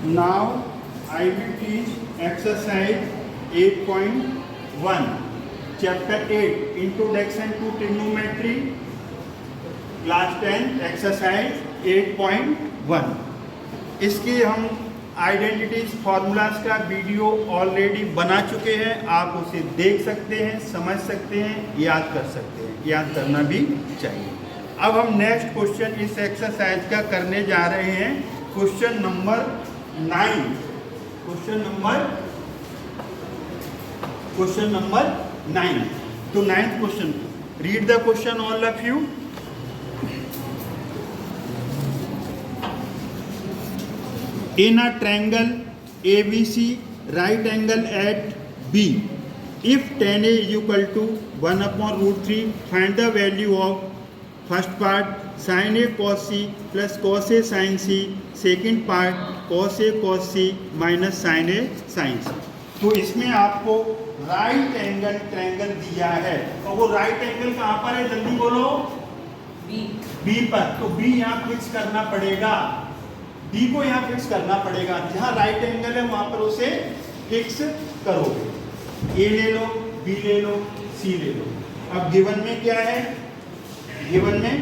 Now I will teach exercise 8.1, chapter 8, Introduction to Trigonometry, class 10, exercise 8.1. इसकी हम identities formulas का video already बना चुके हैं, आप उसे देख सकते हैं, समझ सकते हैं, याद कर सकते हैं, याद करना भी चाहिए। अब हम नेक्स्ट क्वेश्चन इस एक्सरसाइज का करने जा रहे हैं, क्वेश्चन नंबर 9। Question number 9। तो 9th question, read the question all of you. In a triangle ABC, right angle at B, if tan A is equal to 1 upon root 3, find the value of first part sin A cos C plus cos A sin C, second part cos A cos C minus sin A sin C। तो इसमें आपको right angle triangle दिया है, और वो right angle कहाँ पर है, जल्दी बोलो। बी पर। तो बी यहाँ फिक्स करना पड़ेगा, बी को यहाँ फिक्स करना पड़ेगा। जहाँ राइट एंगल है वहां पर उसे फिक्स करोगे। ए ले लो, बी ले लो, सी ले लो। अब गिवन में क्या है, गिवन में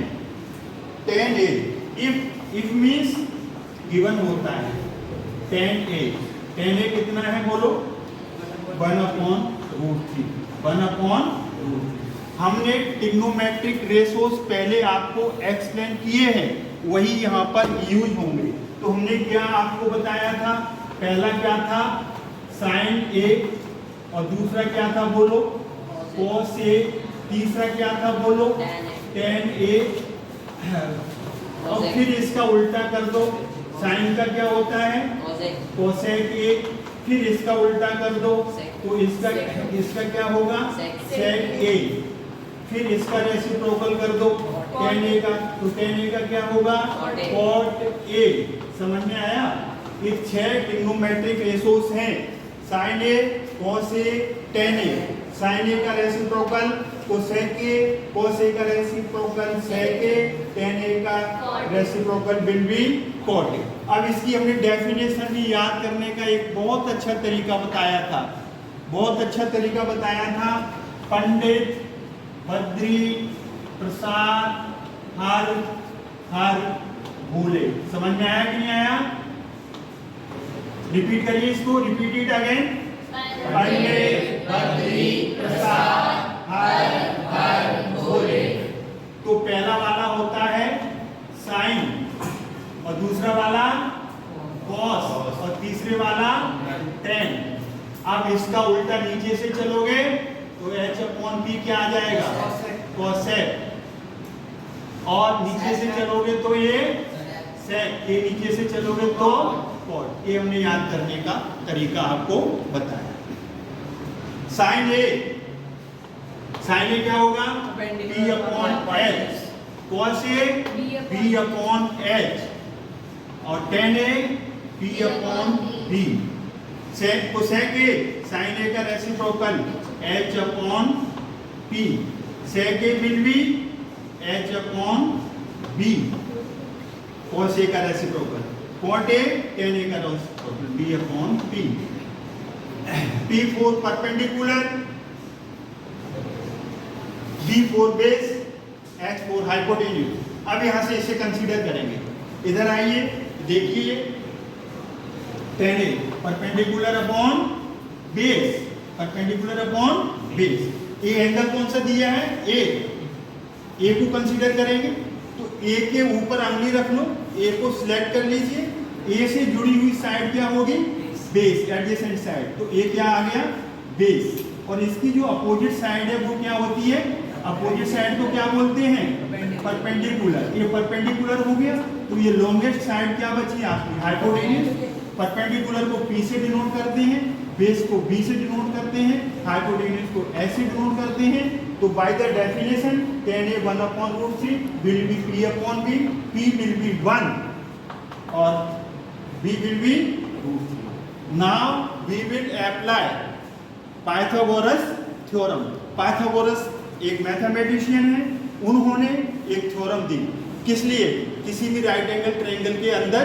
tan A, if means given होता है tan A कितना है बोलो, 1 upon root 3, 1 upon root 3। हमने ट्रिग्नोमेट्रिक रेशोज पहले आपको एक्सप्लेन किए हैं, वही यहाँ पर यूज होंगे। तो हमने क्या आपको बताया था, पहला क्या था साइन ए, और दूसरा क्या था बोलो कॉस ए, तीसरा क्या था बोलो टेन ए, और फिर इसका उल्टा कर दो, साइन का क्या होता है कोसेक ए, फिर इसका उल्टा कर दो तो इसका क्या होगा सेक ए, फिर इसका रेसिप्रोकल कर दो tan A का, तो tan A का क्या होगा cot A। समझ में आया? ये 6 ट्रिग्नोमेट्रिक रेशोस हैं, sin A, cos A, tan A। sin A का reciprocal cosec A, cos A का reciprocal sec A, tan A का reciprocal will be cot A। अब इसकी हमने डेफिनेशन भी याद करने का एक बहुत अच्छा तरीका बताया था, पंडित बद्री प्रसाद हर भूले। समझ में आया कि नहीं आया? रिपीट करिए इसको, repeat it again. Pandit Badri Prasad हर भूले। तो पहला वाला होता है साइन, और दूसरा वाला कॉस, और तीसरे वाला टेन। अब इसका उल्टा नीचे से चलोगे तो h अपॉन p क्या आ जाएगा कोसेक, और नीचे से चलोगे तो ये सेक, ये नीचे से चलोगे तो कॉट। ये हमने याद करने का तरीका आपको बताया। साइन ए क्या होगा p upon h, cos A b upon h, और tan A p upon b। Sec cosec A, sine A का reciprocal h upon p, sec A will be h upon b, cos A का reciprocal, cot A tan A का reciprocal b upon p। P4 perpendicular, B4 base, H4 hypotenuse. अब यहां से इसे consider करेंगे, इधर आइए देखिए, tan A perpendicular upon base, perpendicular upon base. ये एंगल कौन सा दिया है ए को कंसीडर करेंगे, तो ए के ऊपर अंगुली रख लो, ए को सिलेक्ट कर लीजिए। ए से जुड़ी हुई साइड क्या होगी बेस, एडजेसेंट साइड, तो ए क्या आ गया बेस। और इसकी जो अपोजिट साइड है वो क्या होती है, अपोजिट साइड को क्या बोलते हैं परपेंडिकुलर। ये परपेंडिकुलर हो गया, तो ये लॉन्गेस्ट साइड क्या बची आपकी हाइपोटेन्यूज। परपेंडिकुलर को P से डिनोट करते हैं, बेस को B से डिनोट करते हैं, हाइपोटेन्यूज को S से डिनोट करते हैं। तो by the definition tan A 1 upon root 3 will be P upon B, P will be 1 और B will be root 3। Now we will apply Pythagoras theorem. Pythagoras एक मैथमेटिशियन है, उन्होंने एक थ्योरम दी, किस लिए, किसी भी राइट एंगल ट्रायंगल के अंदर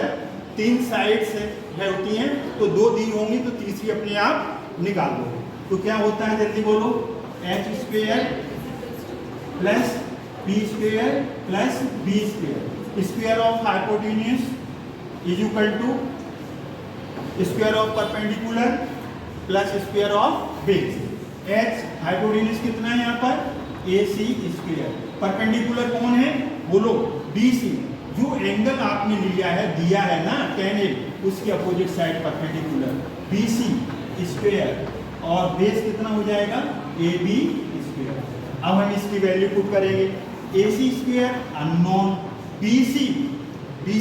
तीन साइड्स है होती हैं, तो दो दी होंगी तो तीसरी अपने आप निकाल दो। तो क्या होता है जल्दी बोलो, H square plus B square plus B square, square of hypotenuse is equal to square of perpendicular plus square of base. H hypotenuse कितना है यहाँ पर, ए सी स्क्वेयर, परपेंडिकुलर कौन है बोलो, बी सी। जो एंगल आपने लिया है दिया है ना tan A, उसकी opposite side perpendicular B C square, और बेस कितना हो जाएगा ए बी स्क्वेयर। अब हम इसकी वैल्यू पुट करेंगे, ए C square unknown, B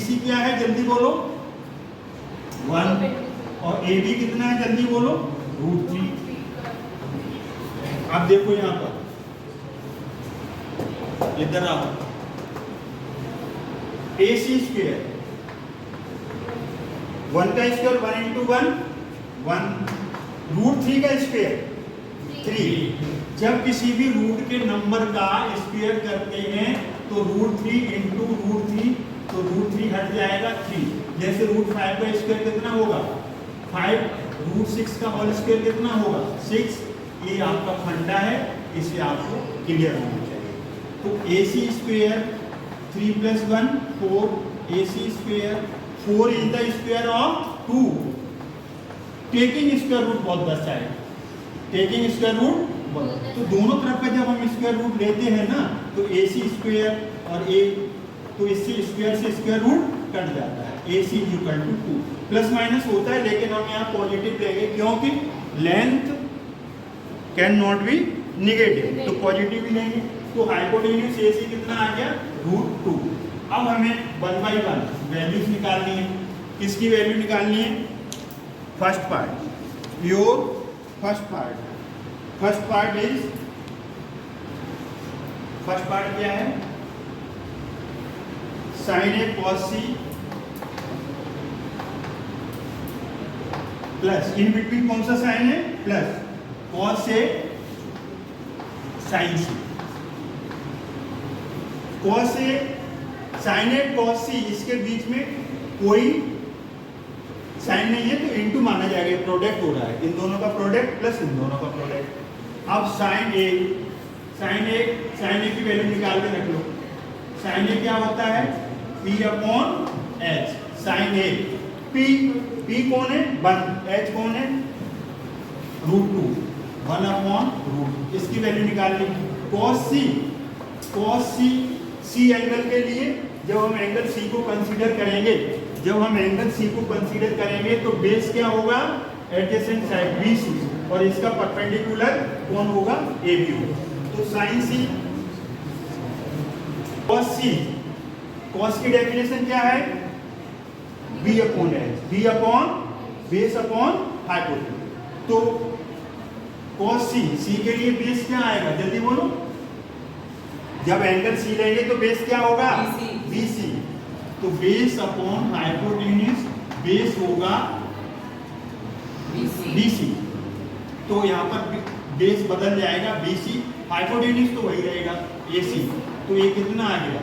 C क्या है जल्दी बोलो 1, और ए बी कितना है जल्दी बोलो √3। अब देखो यहां पर, इधर आओ, ए सी स्क्वेयर 1 का स्क्वायर 1 इंटू 1 1, √3 का स्क्वायर 3। जब किसी भी रूट के नंबर का स्क्वायर करते हैं तो √3 इंटू √3, तो √3 हट जाएगा 3। जैसे √5 का स्क्वायर कितना होगा 5, √6 का होल स्क्वायर कितना होगा 6। ये आपका फंडा है, इसे आपको क्लियर होना चाहिए। तो A C square 3 + 1 4, A C square 4 is the square of 2, taking square root both the side, taking square root. तो दोनों तरफ का जब हम स्क्वायर रूट लेते हैं ना, तो ए सी स्क्वायर और ए, तो इससे स्क्वायर से स्क्वायर रूट कट जाता है, ए सी इक्वल टू 2। प्लस माइनस होता है लेकिन हम यहाँ पॉजिटिव लेंगे क्योंकि length can not be negative, तो पॉजिटिव ही लेंगे। तो हाइपोटेन्यूस ए सी कितना आ गया √2। अब हमें 1 बाई 1 वैल्यूज निकालनी है। किसकी वैल्यू निकालनी है, first part, your first part, first part क्या है, sine A cos C plus, in between कौन सा साइन है plus, cos A sine C, cos A sine A cos C, इसके बीच में कोई साइन नहीं है तो इनटू माना जाएगा, प्रोडक्ट हो रहा है, इन दोनों का प्रोडक्ट प्लस इन दोनों का प्रोडक्ट। अब साइन ए की वैल्यू निकाल के रख लो। साइन ए क्या होता है P/H, साइन ए, P कौन है 1, H कौन है √2, 1/√। इसकी वैल्यू निकाल ली। cos C एंगल के लिए जब हम एंगल C को कंसीडर करेंगे, तो बेस क्या होगा एडजेसेंट साइड BC, और इसका परपेंडिकुलर कौन होगा AB होगा। तो साइन C cos की डेफिनेशन क्या है B/H, बेस अपॉन हाइपोटेन्यूस। तो cos C के लिए बेस क्या आएगा जल्दी बोलो, जब एंगल C लेंगे तो बेस क्या होगा BC, तो बेस अपॉन हाइपोटेन्यूस, बेस होगा BC। तो यहाँ पर बेस बदल जाएगा BC, हाइपोटेन्यूस तो वही रहेगा AC। तो ये कितना आ गया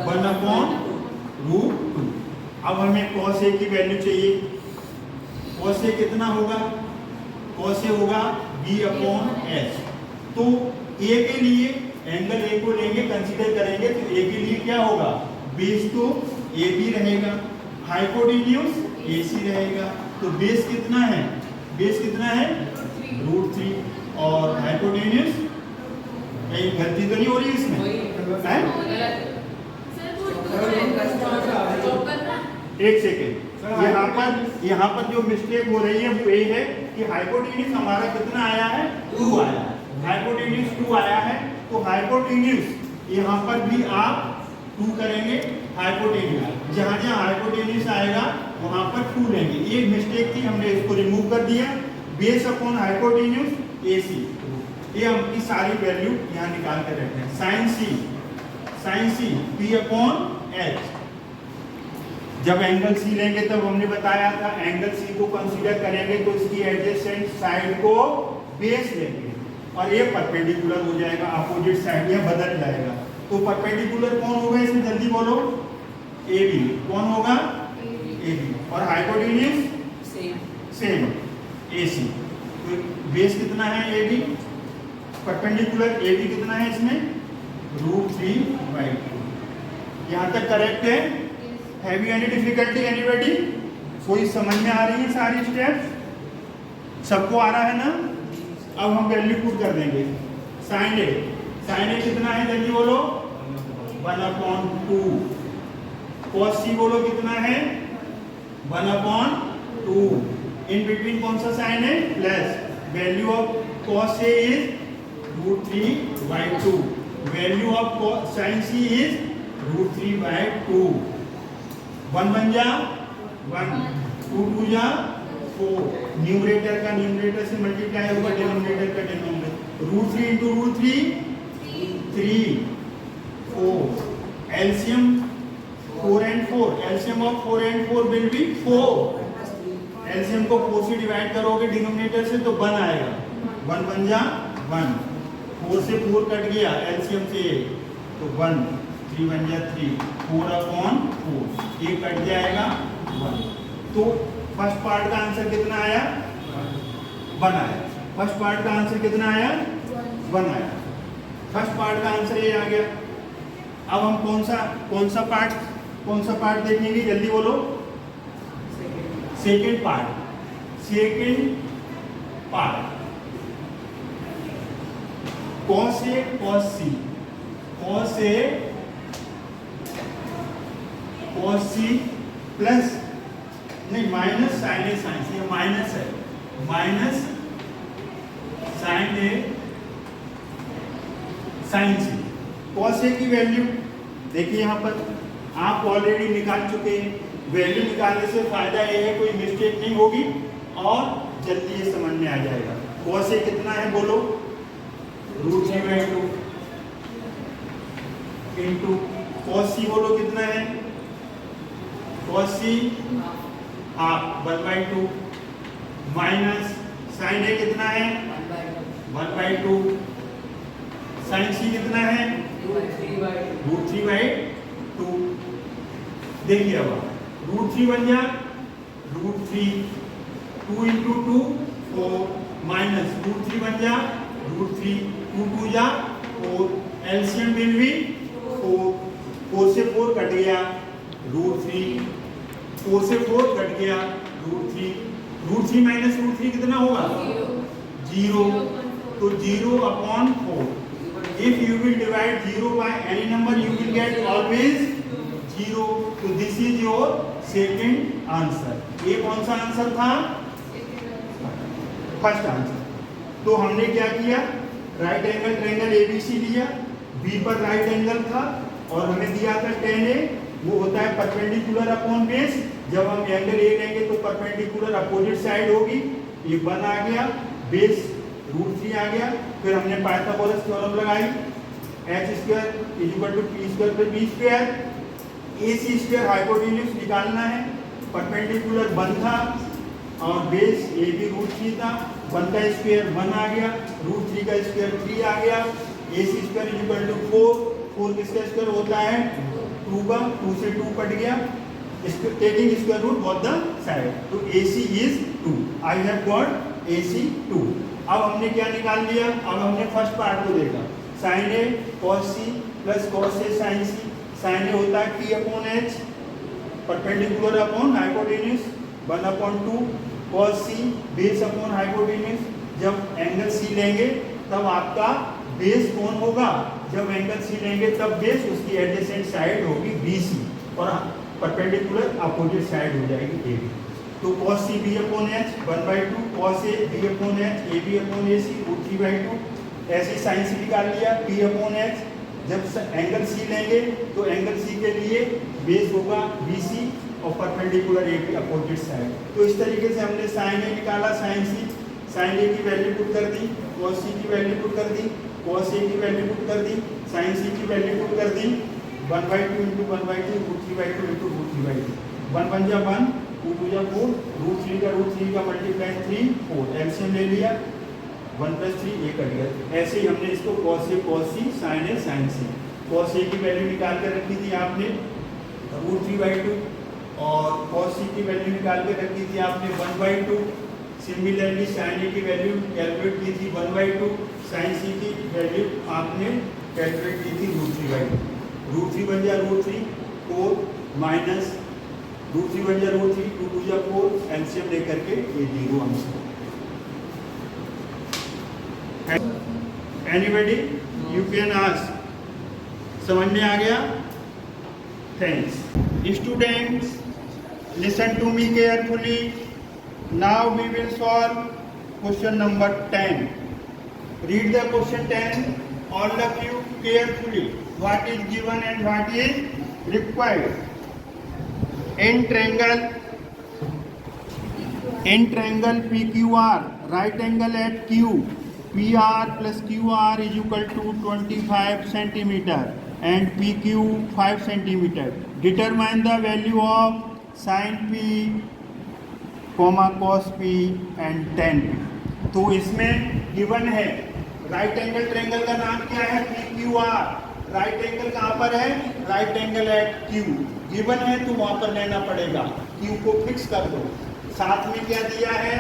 1/√2। अब हमें cos A की वैल्यू चाहिए, cos A कितना होगा, cos A होगा B/H। तो A के लिए एंगल A को लेंगे कंसीडर करेंगे, तो A के लिए क्या होगा, बेस तो AB रहेगा, हाइपोटेन्यूस AC रहेगा। तो बेस कितना है √3, और हाइपोटेन्यूस, कहीं गलती तो नहीं हो रही इसमें है? एक सेकेंड, यहाँ पर जो मिस्टेक हो रही है वो ये है कि हाइपोटेन्यूस हमारा कितना आया है 2 आया है, हाइपोटेन्यूस 2 आया है, तो हाइपोटेन्यूस यहाँ पर भी आप 2 करेंगे, हाइपोटेन्यूस जहाँ हाइपोटेन्यूस आएगा वहाँ पर 2 लेंगे। ये मिस्टेक थी, हमने इसको रिमूव कर दिया। बेस अपॉन हाइपोटेन्यूस AC, ये हम की सारी वैल्यू यहाँ निकाल कर रखते हैं। साइन C P/H, जब एंगल C लेंगे तब हमने बताया था एंगल C को कंसीडर करेंगे तो इसकी एडजेसेंट साइड को बेस लेंगे, और ये परपेंडिकुलर हो जाएगा, अपोजिट साइड यह बदल जाएगा। तो परपेंडिकुलर कौन होगा इसमें जल्दी बोलो, AB। कौन होगा AC। तो बेस कितना है AB, परपेंडिकुलर AB कितना है इसमें √3/2। यहाँ तक करेक्ट है? Have you any difficulty anybody? कोई समझ में आ रही है सारी स्टेप्स? सबको आ रहा है ना? अब हम वैल्यू पुट कर देंगे। साइन ए कितना है जल्दी बोलो? 1/2। कॉस सी बोलो कितना है? 1/2। इन बिटवीन कौन सा साइन है? Plus. Value of cos A is √3/2। Value of sine C is √3/2। 1 बन जा 1, 2 2 जा 4। न्यूमरेटर का न्यूमरेटर से मल्टीप्लाई होगा, डिनोमिनेटर का denominator. √3 × √3 3 4। LCM 4 and 4। LCM of 4 and 4 will be 4। LCM को 4 से डिवाइड करोगे डिनोमिनेटर से तो 1 आएगा। 1 बन जा 1। 4 से 4 कट गया एलसीएम से तो 1। 3 बन जा 3। 4/4 ये कट जाएगा 1। तो फर्स्ट पार्ट का आंसर कितना आया? 1 आया। फर्स्ट पार्ट का आंसर कितना आया? 1 आया। फर्स्ट पार्ट का आंसर ये आ गया। अब हम कौन सा पार्ट देखेंगे जल्दी बोलो? Second part cos A cos C plus नहीं माइनस साइन ए साइन सी, माइनस है, माइनस साइन ए साइन सी। कॉस ए की वैल्यू देखिए यहाँ पर आप ऑलरेडी निकाल चुके हैं। वैल्यू निकालने से फायदा ये है कोई मिस्टेक नहीं होगी और जल्दी ये समझ में आ जाएगा। कॉस ए कितना है बोलो? √3/2 इंटू कॉस सी बोलो कितना है? कॉस सी हाफ 1/2 माइनस साइन ए कितना है? 1/2। साइन सी कितना है? √3/2। देखिए अब √3 बन जा √3। 2 × 2 4 माइनस √3 बन जा √3। 2 2 जा 4। LCM will be 4। 4 से 4 कट गया √3। 4 से 4 कट गया √3। √3 माइनस √3 कितना होगा? 0। तो 0/4। If you will divide 0 by any number, you will get always 0. So this is your second answer. ये कौन सा आंसर था? First answer. तो हमने क्या किया? राइट एंगल ट्रायंगल ABC लिया, B पर राइट एंगल था और हमें दिया था tan A। वो होता है परपेंडिकुलर अपॉन बेस। जब हम एंगल A लेंगे तो परपेंडिकुलर अपोजिट साइड होगी। ये 1 आ गया, बेस √3 आ गया। फिर हमने पाइथागोरस थ्योरम लगाई, h² = p² + b²। AC² hypotenuse निकालना है। परपेंडिकुलर 1 था और बेस AB √3 था। 1 का स्क्वायर 1 आ गया, √3 का स्क्वायर 3 आ गया। AC² = 4। 4 किसका स्क्वायर होता है? 2 का। 2 से 2 कट गया, taking square root both the side. तो AC is 2। I have got AC 2। अब हमने क्या निकाल लिया? अब हमने फर्स्ट पार्ट को देखा। Sine A cos C plus cos A sine C. Sine A होता है T/H perpendicular upon hypotenuse 1/2। Cos C base upon hypotenuse. जब एंगल सी लेंगे तब आपका बेस कौन होगा? जब एंगल सी लेंगे तब बेस उसकी एडजेसेंट साइड होगी BC और परपेंडिकुलर अपोजिट साइड हो जाएगी AB। तो cos C B/H 1/2, cos A B/H AB/AC √3/2। ऐसे साइन सी निकाल लिया P/H। जब एंगल सी लेंगे तो एंगल सी के लिए बेस होगा BC और परपेंडिकुलर AB अपोजिट साइड। तो इस तरीके से हमने साइन ए निकाला, साइन ए की वैल्यू पुट कर दी, cos C की वैल्यू पुट कर दी, cos A की वैल्यू पुट कर दी, साइन सी की वैल्यू पुट कर दी। 1/2 × 1/2 √3/2 × √3/2। 1 बन जा 1, 2 2 जा 4। √3 का मल्टीप्लाई 3 4। एलसीएम ले लिया 1 + 3 ये कट गया। ऐसे ही हमने इसको cos A cos C sin A sin C। cos A की वैल्यू निकाल कर रखी थी आपने √3/2 और cos C की वैल्यू निकाल के रखी थी आपने 1/2। सिमिलरली साइन ए की वैल्यू कैलकुलेट की थी 1/2, साइन सी की वैल्यू आपने कैलकुलेट की थी √3/2। √3 बन जाए √3, 4 माइनस √3 बन जाए √3, 2 2 जा 4, एलसीएम लेकर के ये 0 answer. Anybody you can ask. समझ में आ गया? Thanks students, listen to me carefully. Now we will solve question number 10. Read the question 10, all of you carefully. What is given and what is required. In triangle PQR, right angle at Q, PR plus QR is equal to 25 centimeter and PQ 5 centimeter. Determine the value of sin P, cos P and tan P. तो इसमें given है right angle triangle का नाम क्या है? PQR। Right angle कहाँ पर है? Right angle at Q। Given है तो वहां पर लेना पड़ेगा, Q को फिक्स कर दो। साथ में क्या दिया है?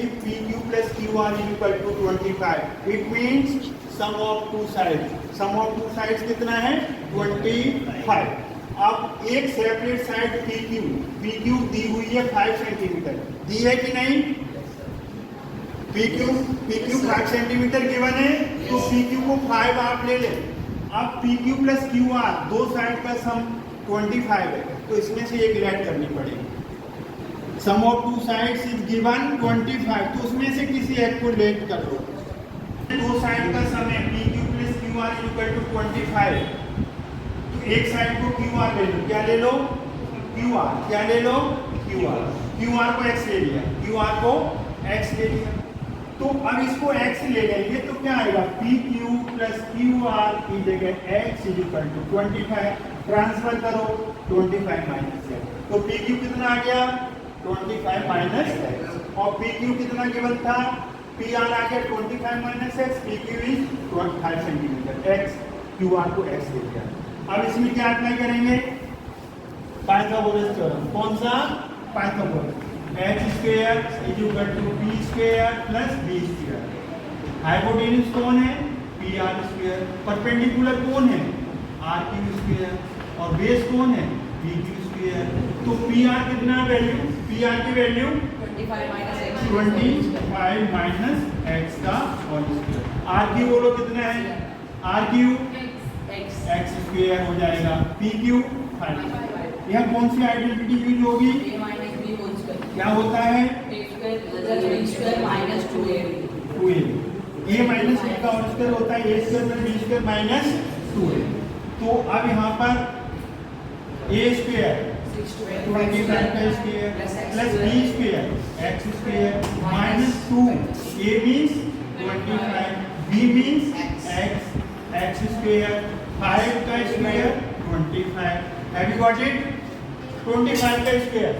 If PQ plus QR is equal to 25, it means sum of two sides. Sum of two sides कितना है? 25। अब एक सेपरेट साइड PQ दी हुई है 5 सेंटीमीटर, दी है कि नहीं? PQ 5 सेंटीमीटर गिवन है, तो PQ को 5 आप ले लें। अब PQ प्लस QR दो साइड का सम 25 है, तो इसमें से एक ऐड करनी पड़ेगी। Sum of two sides is given 25, तो उसमें से किसी एक को लेट कर लो। दो साइड का सम है PQ plus QR is equal to 25, तो एक साइड को QR ले लो। क्या ले लो? QR। क्या ले लो? QR को x ले लिया, QR को x ले लिया। तो अब इसको x ले लेंगे तो क्या आएगा? PQ प्लस QR की जगह x is equal to 25। Transfer करो, 25 माइनस x, तो PQ कितना आ गया? 25 माइनस x। और PQ कितना गिवन था? PR आ गया 25 minus x, PQ is 25 centimetre, x QR को x ले लिया। अब इसमें क्या अप्लाई करेंगे? Pythagoras theorem. कौन सा? Pythagoras. h square is equal to p square plus b square. Hypotenuse कौन है? PR square. परपेंडिकुलर कौन है? RQ square. और बेस कौन है? PQ square. तो PR कितना वैल्यू? PR की वैल्यू 25 माइनस x का होल स्क्वायर। RQ बोलो कितना है? RQ x स्क्वायर हो जाएगा, PQ 5। यह कौन सी आइडेंटिटी यूज होगी? क्या होता है? a माइनस 2a का होल स्क्वायर होता है a square plus b square minus 2a। तो अब यहाँ पर a स्क्वायर 25 का square plus b square x square minus 2, a means 25, b means x square, 5 का square 25। Have you got it? 25 का square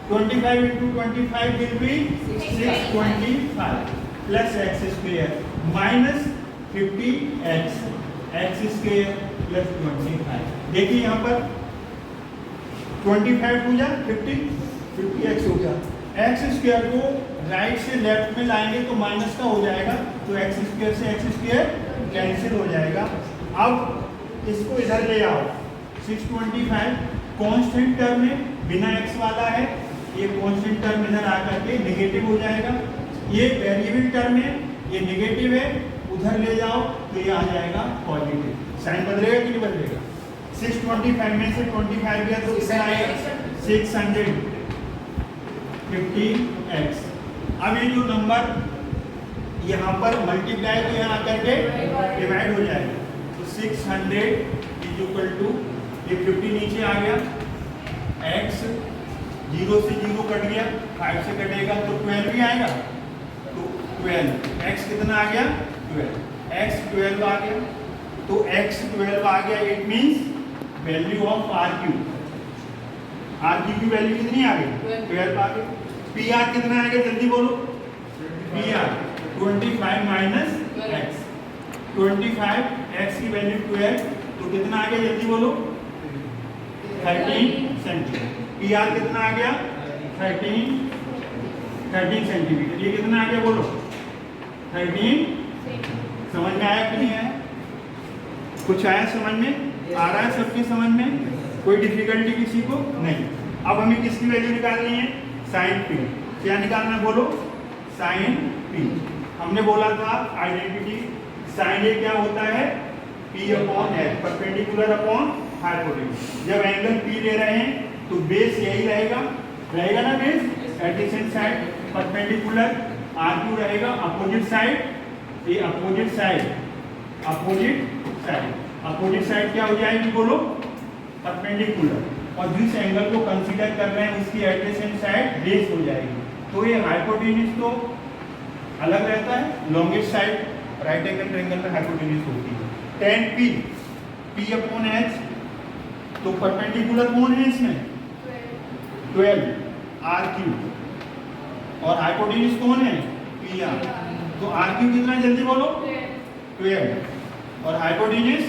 25 into 25 will be 625 plus x square minus 50x x square plus 25। देखिए यहाँ पर 25 हो जाए 50x हो गया। x square को राइट से लेफ्ट में लाएंगे तो माइनस का हो जाएगा, तो x स्क्वायर से x स्क्वायर कैंसिल हो जाएगा। अब इसको इधर ले आओ, 625 कांस्टेंट टर्म में बिना x वाला है, ये कांस्टेंट टर्म इधर आकर के नेगेटिव हो जाएगा। ये वेरिएबल टर्म है, ये नेगेटिव है, उधर ले जाओ तो ये आ जाएगा पॉजिटिव। साइन बदलेगा कि नहीं बदलेगा? 625 में से 25 गया तो कितना आएगा? 650x। अब ये जो नंबर यहाँ पर मल्टीप्लाई तो यहाँ आकर के डिवाइड हो जाएगा, तो 600 इज इक्वल टू, ये 50 नीचे आ गया, x 0 से 0 कट गया, 5 से कटेगा तो 12 भी आएगा, तो 12 x कितना आ गया? 12 x 12 आ गया, तो x 12 आ गया। It means value of RQ की वैल्यू कितनी आ गई? 12 आ गई। PR कितना आ गया? जल्दी बोलो। PR 25 माइनस x, 25 x की वैल्यू 12, तो कितना आ गया? जल्दी बोलो। 13 सेंटीमीटर। PR कितना आ गया? 13 13 सेंटीमीटर। ये कितना आ गया बोलो? 13। समझ में आया कि नहीं आया? कुछ आया समझ में? आ रहा है सबकी समझ में? कोई डिफिकल्टी किसी को नहीं। अब हमें किसकी वैल्यू निकालनी है? Sine P. क्या निकालना है बोलो? Sine P. हमने बोला था आइडेंटिटी साइन ए क्या होता है? P upon H, perpendicular upon hypotenuse. जब एंगल पी ले रहे हैं तो बेस यही रहेगा ना base, adjacent side perpendicular, R Q रहेगा अपोजिट साइड, ये अपोजिट साइड क्या हो जाएगी बोलो? परपेंडिकुलर। और जिस एंगल को कंसीडर कर रहे हैं उसकी एडजेसेंट साइड बेस हो जाएगी। तो ये हाइपोटेन्यूज तो अलग रहता है, longest side right angle triangle में हाइपोटेन्यूज होती है। tan p, p upon h, तो परपेंडिकुलर कौन है इसमें? 12 आर क्यू, और हाइपोटेन्यूज कौन है? P R. तो आर क्यू कितना जल्दी बोलो? 12 और हाइपोटेन्यूज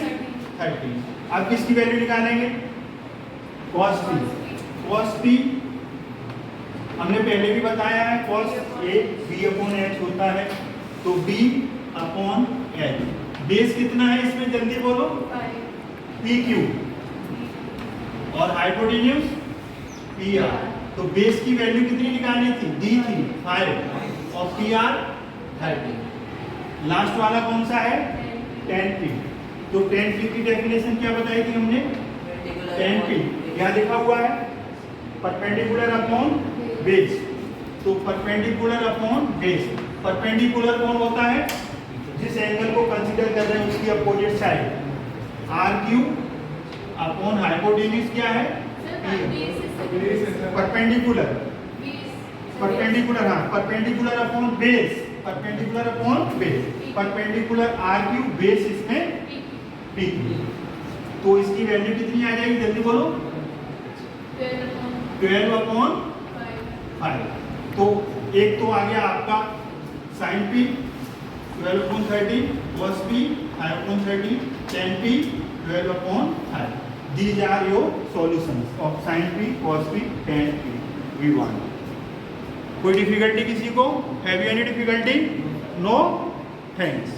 30। अब किसकी वैल्यू निकालेंगे? cos p। cos p हमने पहले भी बताया है, cos a b upon h होता है, तो b अपॉन h। बेस कितना है इसमें जल्दी बोलो? पी क्यू, और हाइपोटेन्यूज पी आर। तो बेस की वैल्यू कितनी निकालनी थी? दी थी 5 और पी आर 30। लास्ट वाला कौन सा है? tan p। तो tan p की डेफिनेशन क्या बताई थी हमने? tan p क्या लिखा हुआ है? Perpendicular upon base. तो परपेंडिकुलर अपॉन बेस, परपेंडिकुलर कौन होता है? जिस एंगल को कंसीडर कर रहे हैं उसकी opposite side. R Q upon hypotenuse क्या है? परपेंडिकुलर हाँ, perpendicular upon base, perpendicular R Q, base इसमें पी क्यू। तो इसकी वैल्यू कितनी आ जाएगी जल्दी बोलो? 12 अपॉन 5। तो एक तो आ गया आपका साइन पी 12 upon 30, cos p 5 upon 30, tan p 12 upon 5। These are your solutions of sin p, cos p, tan p V1। कोई डिफिकल्टी किसी को? Have you any difficulty? No? Thanks.